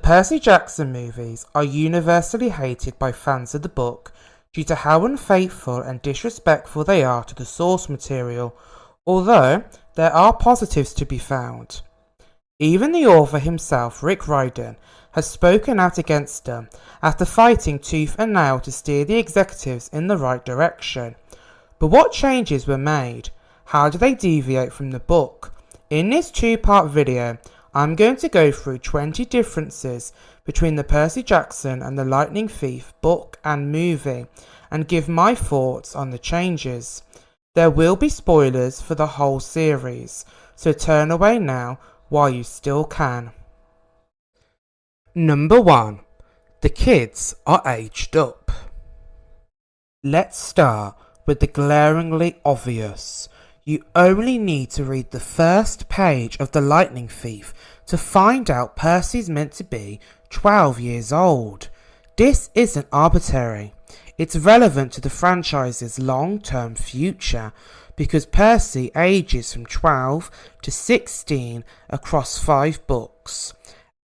Percy Jackson movies are universally hated by fans of the book due to how unfaithful and disrespectful they are to the source material, although there are positives to be found. Even the author himself, Rick Riordan, has spoken out against them after fighting tooth and nail to steer the executives in the right direction. But what changes were made? How do they deviate from the book? In this two-part video, I'm going to go through 20 differences between the Percy Jackson and the Lightning Thief book and movie and give my thoughts on the changes. There will be spoilers for the whole series, so turn away now while you still can. Number 1. The kids are aged up. Let's start with the glaringly obvious. You only need to read the first page of The Lightning Thief to find out Percy's meant to be 12 years old. This isn't arbitrary. It's relevant to the franchise's long-term future because Percy ages from 12 to 16 across 5 books.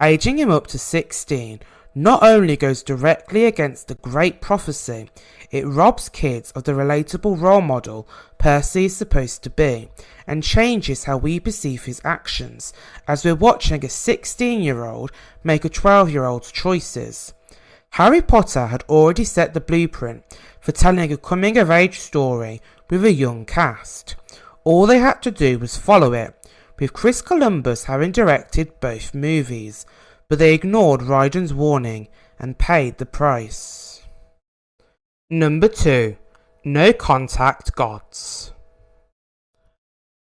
Aging him up to 16 not only goes directly against the Great Prophecy, it robs kids of the relatable role model Percy is supposed to be, and changes how we perceive his actions, as we're watching a 16-year-old make a 12-year-old's choices. Harry Potter had already set the blueprint for telling a coming-of-age story with a young cast. All they had to do was follow it, with Chris Columbus having directed both movies, but they ignored Riordan's warning and paid the price. Number 2. No contact gods.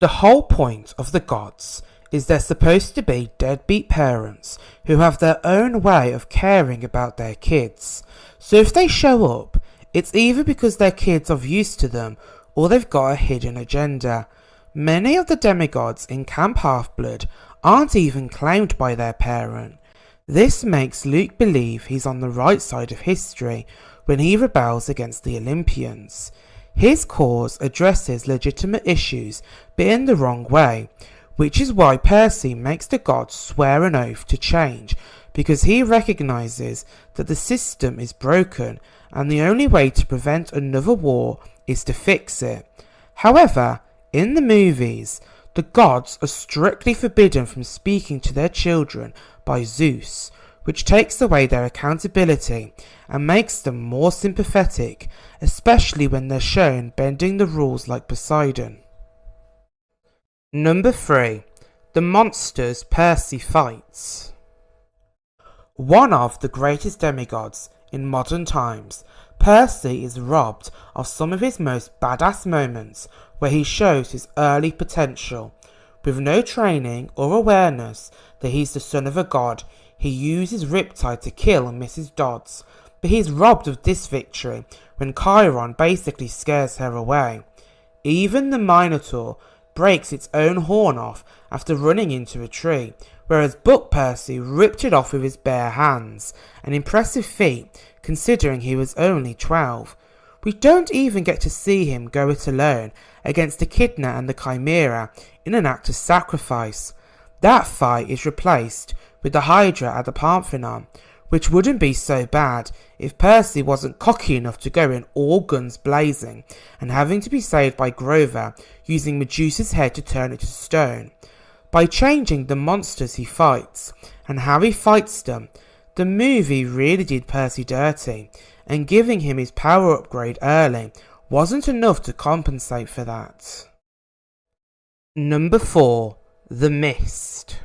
The whole point of the gods is they're supposed to be deadbeat parents who have their own way of caring about their kids. So if they show up, it's either because their kids are of use to them or they've got a hidden agenda. Many of the demigods in Camp Half-Blood aren't even claimed by their parent. This makes Luke believe he's on the right side of history when he rebels against the Olympians. His cause addresses legitimate issues but in the wrong way, which is why Percy makes the gods swear an oath to change, because he recognises that the system is broken and the only way to prevent another war is to fix it. However, in the movies, the gods are strictly forbidden from speaking to their children by Zeus, which takes away their accountability and makes them more sympathetic, especially when they're shown bending the rules like Poseidon. Number 3. The monsters Percy fights. One of the greatest demigods in modern times, Percy is robbed of some of his most badass moments where he shows his early potential. With no training or awareness that he's the son of a god, he uses Riptide to kill Mrs. Dodds, but he's robbed of this victory when Chiron basically scares her away. Even the Minotaur breaks its own horn off after running into a tree, whereas Book Percy ripped it off with his bare hands, an impressive feat considering he was only 12. We don't even get to see him go it alone against Echidna and the Chimera in an act of sacrifice. That fight is replaced with the Hydra at the Parthenon, which wouldn't be so bad if Percy wasn't cocky enough to go in all guns blazing and having to be saved by Grover using Medusa's head to turn it to stone. By changing the monsters he fights and how he fights them, the movie really did Percy dirty, and giving him his power upgrade early wasn't enough to compensate for that. Number 4. The Mist.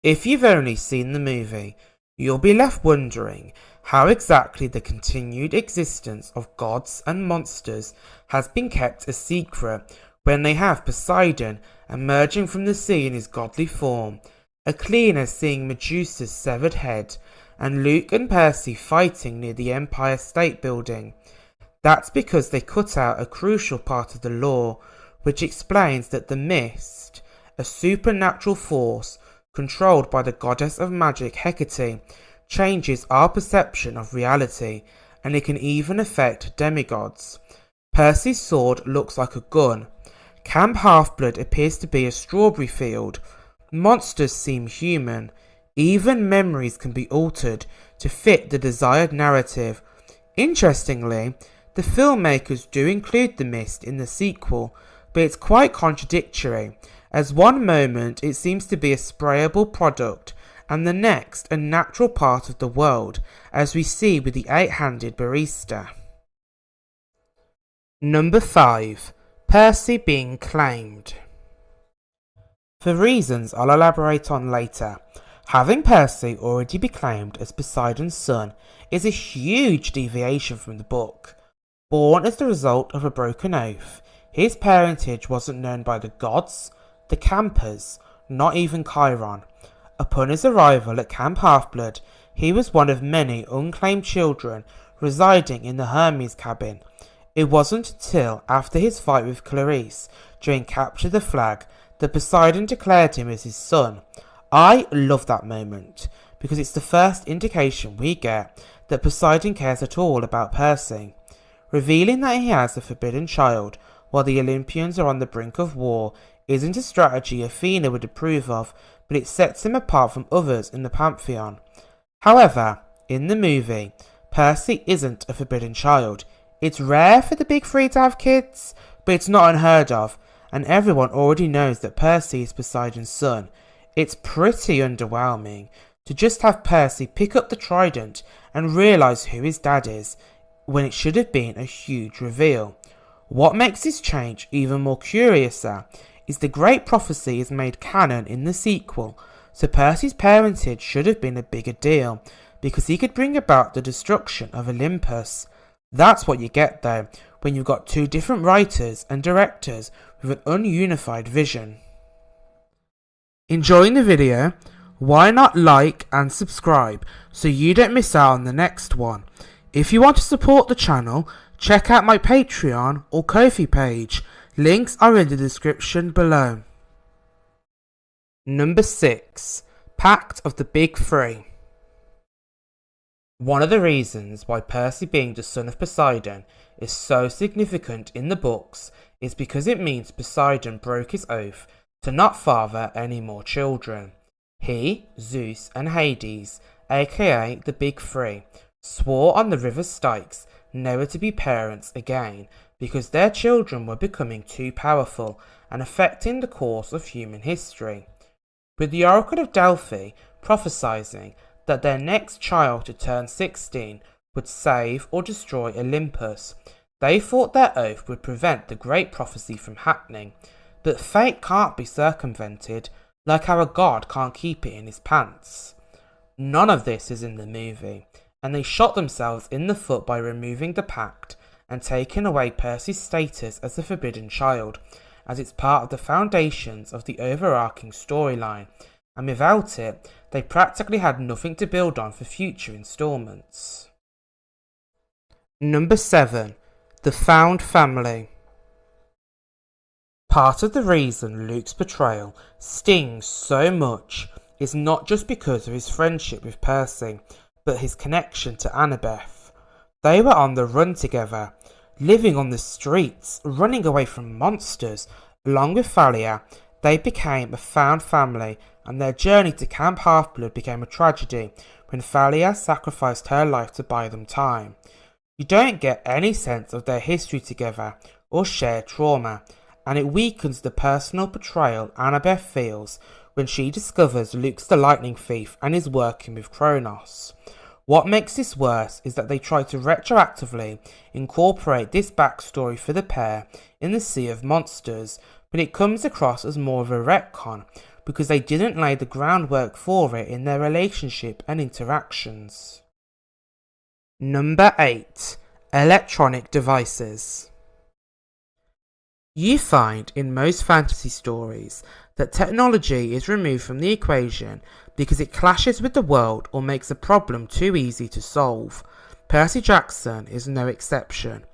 If you've only seen the movie, you'll be left wondering how exactly the continued existence of gods and monsters has been kept a secret when they have Poseidon emerging from the sea in his godly form, Athena seeing Medusa's severed head, and Luke and Percy fighting near the Empire State Building. That's because they cut out a crucial part of the lore, which explains that the Mist, a supernatural force controlled by the goddess of magic Hecate, changes our perception of reality, and it can even affect demigods. Percy's sword looks like a gun. Camp Half-Blood appears to be a strawberry field. Monsters seem human. Even memories can be altered to fit the desired narrative. Interestingly, the filmmakers do include the mist in the sequel, but it's quite contradictory, as one moment it seems to be a sprayable product, and the next a natural part of the world, as we see with the 8-handed barista. Number 5. Percy being claimed. For reasons I'll elaborate on later, having Percy already be claimed as Poseidon's son is a huge deviation from the book. Born as the result of a broken oath, his parentage wasn't known by the gods, the campers, not even Chiron. Upon his arrival at Camp Half-Blood, he was one of many unclaimed children residing in the Hermes cabin. It wasn't until after his fight with Clarisse during Capture the Flag that Poseidon declared him as his son. I love that moment, because it's the first indication we get that Poseidon cares at all about Percy. Revealing that he has a forbidden child while the Olympians are on the brink of war isn't a strategy Athena would approve of, but it sets him apart from others in the Pantheon. However, in the movie, Percy isn't a forbidden child. It's rare for the big three to have kids, but it's not unheard of, and everyone already knows that Percy is Poseidon's son. It's pretty underwhelming to just have Percy pick up the trident and realise who his dad is, when it should have been a huge reveal. What makes this change even more curiouser is the great prophecy is made canon in the sequel, so Percy's parentage should have been a bigger deal, because he could bring about the destruction of Olympus. That's what you get though, when you've got two different writers and directors with an ununified vision. Enjoying the video? Why not like and subscribe so you don't miss out on the next one. If you want to support the channel, check out my Patreon or Ko-fi page. Links are in the description below. Number 6. Pact of the Big Three. One of the reasons why Percy being the son of Poseidon is so significant in the books is because it means Poseidon broke his oath to not father any more children. He, Zeus and Hades, aka the Big Three, swore on the river Styx never to be parents again because their children were becoming too powerful and affecting the course of human history. With the Oracle of Delphi prophesying that their next child to turn 16 would save or destroy Olympus, they thought their oath would prevent the great prophecy from happening. But fate can't be circumvented, like how a god can't keep it in his pants. None of this is in the movie, and they shot themselves in the foot by removing the pact and taking away Percy's status as a forbidden child, as it's part of the foundations of the overarching storyline, and without it, they practically had nothing to build on for future installments. Number 7. The Found Family. Part of the reason Luke's betrayal stings so much is not just because of his friendship with Percy, but his connection to Annabeth. They were on the run together, living on the streets, running away from monsters. Along with Thalia, they became a found family, and their journey to Camp Half-Blood became a tragedy when Thalia sacrificed her life to buy them time. You don't get any sense of their history together or shared trauma, and it weakens the personal betrayal Annabeth feels when she discovers Luke's the lightning thief and is working with Kronos. What makes this worse is that they try to retroactively incorporate this backstory for the pair in the Sea of Monsters, but it comes across as more of a retcon because they didn't lay the groundwork for it in their relationship and interactions. Number 8. Electronic devices. You find in most fantasy stories that technology is removed from the equation because it clashes with the world or makes a problem too easy to solve. Percy Jackson is no exception.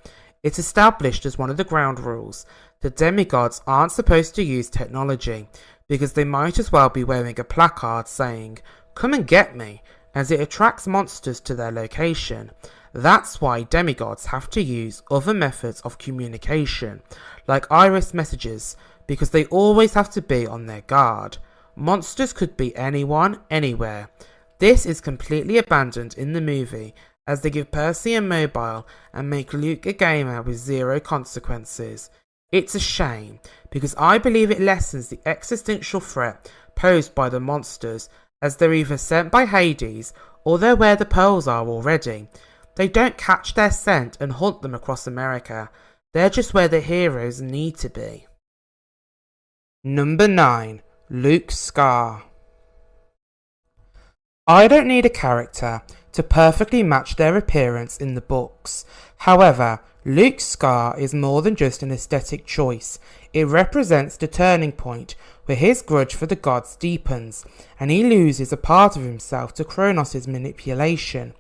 It's established as one of the ground rules that demigods aren't supposed to use technology because they might as well be wearing a placard saying, "Come and get me," as it attracts monsters to their location. That's why demigods have to use other methods of communication, like iris messages, because they always have to be on their guard. Monsters could be anyone, anywhere. This is completely abandoned in the movie, as they give Percy a mobile and make Luke a gamer with zero consequences. It's a shame, because I believe it lessens the existential threat posed by the monsters, as they're either sent by Hades or they're where the pearls are already. They don't catch their scent and hunt them across America. They're just where the heroes need to be. Number 9. Luke's Scar. I don't need a character to perfectly match their appearance in the books. However, Luke's scar is more than just an aesthetic choice. It represents the turning point where his grudge for the gods deepens, and he loses a part of himself to Kronos' manipulation.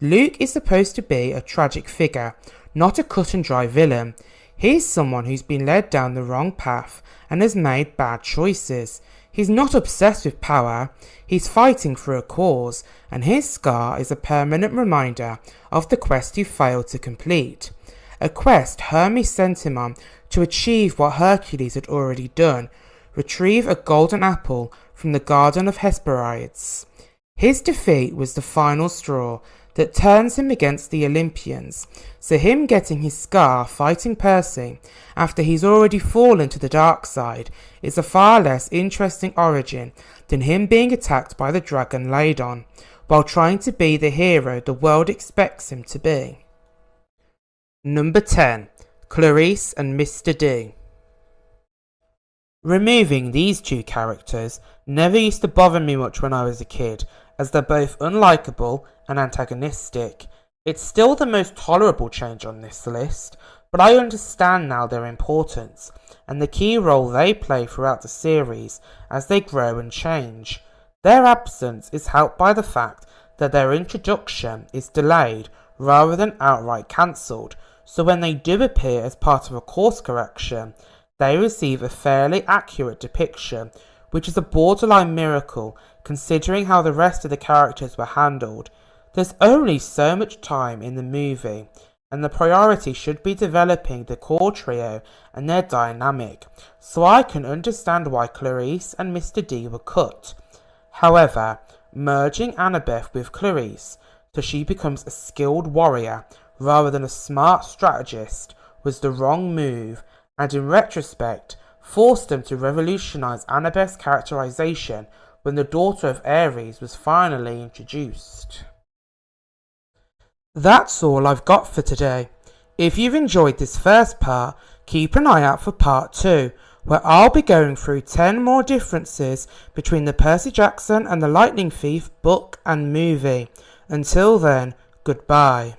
Luke is supposed to be a tragic figure, not a cut-and-dry villain. He's someone who's been led down the wrong path and has made bad choices. He's not obsessed with power, he's fighting for a cause, and his scar is a permanent reminder of the quest he failed to complete. A quest Hermes sent him on to achieve what Hercules had already done, retrieve a golden apple from the Garden of Hesperides. His defeat was the final straw that turns him against the Olympians, so him getting his scar fighting Percy after he's already fallen to the dark side is a far less interesting origin than him being attacked by the dragon Ladon, while trying to be the hero the world expects him to be. Number 10. Clarisse and Mr D. Removing these two characters never used to bother me much when I was a kid, as they're both unlikable and antagonistic. It's still the most tolerable change on this list, but I understand now their importance, and the key role they play throughout the series as they grow and change. Their absence is helped by the fact that their introduction is delayed rather than outright cancelled, so when they do appear as part of a course correction, they receive a fairly accurate depiction, which is a borderline miracle considering how the rest of the characters were handled. There's only so much time in the movie, and the priority should be developing the core trio and their dynamic, so I can understand why Clarisse and Mr D were cut. However, merging Annabeth with Clarisse so she becomes a skilled warrior rather than a smart strategist was the wrong move, and in retrospect forced them to revolutionise Annabeth's characterisation when the daughter of Ares was finally introduced. That's all I've got for today. If you've enjoyed this first part, keep an eye out for part 2, where I'll be going through 10 more differences between the Percy Jackson and the Lightning Thief book and movie. Until then, goodbye.